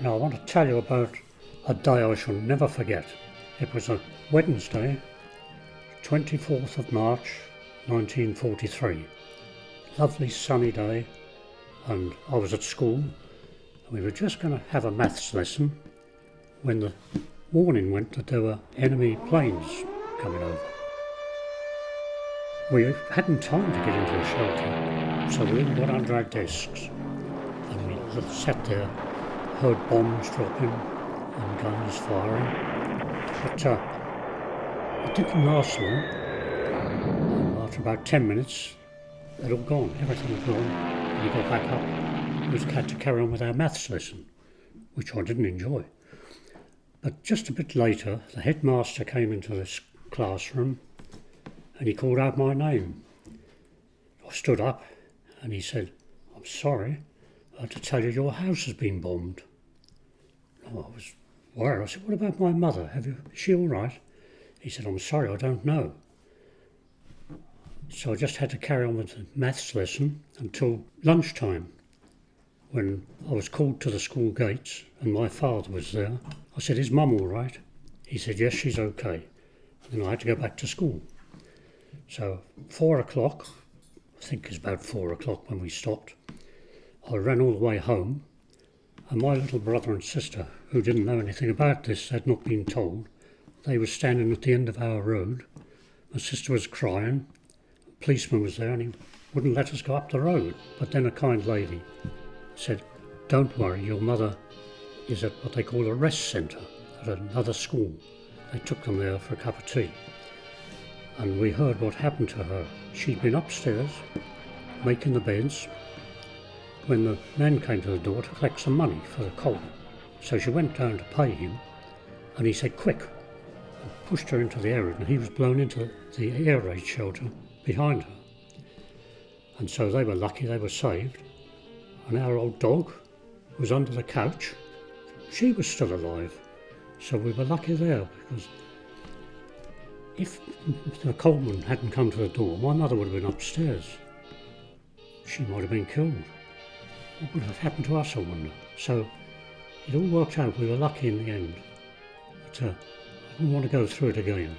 Now I want to tell you about a day I shall never forget. It was a Wednesday, 24th of March 1943. Lovely sunny day, and I was at school and we were just going to have a maths lesson when the warning went that there were enemy planes coming over. We hadn't time to get into the shelter, so we all got under our desks and we sat there, heard bombs dropping and guns firing, but it didn't last long. After about 10 minutes they'd all gone, everything had gone, and we got back up. We had to carry on with our maths lesson, which I didn't enjoy. But just a bit later the headmaster came into this classroom and he called out my name. I stood up and he said, "I'm sorry, I had to tell you your house has been bombed." Oh, I was worried. I said, "What about my mother? Is she all right?" He said, "I'm sorry, I don't know." So I just had to carry on with the maths lesson until lunchtime, when I was called to the school gates and my father was there. I said, "Is Mum all right?" He said, "Yes, she's okay." And then I had to go back to school. So 4 o'clock, I think it was about 4 o'clock when we stopped, I ran all the way home, and my little brother and sister, who didn't know anything about this, had not been told, they were standing at the end of our road. My sister was crying, a policeman was there and he wouldn't let us go up the road. But then a kind lady said, "Don't worry, your mother is at what they call a rest centre at another school." They took them there for a cup of tea. And we heard what happened to her. She'd been upstairs making the beds when the man came to the door to collect some money for the coal. So she went down to pay him and he said, "Quick," and pushed her into the air raid, and he was blown into the air raid shelter behind her. And so they were lucky, they were saved. And our old dog was under the couch. She was still alive. So we were lucky there, because if the coalman hadn't come to the door, my mother would have been upstairs. She might have been killed. What would have happened to us, I wonder? So it all worked out. We were lucky in the end. But I didn't want to go through it again.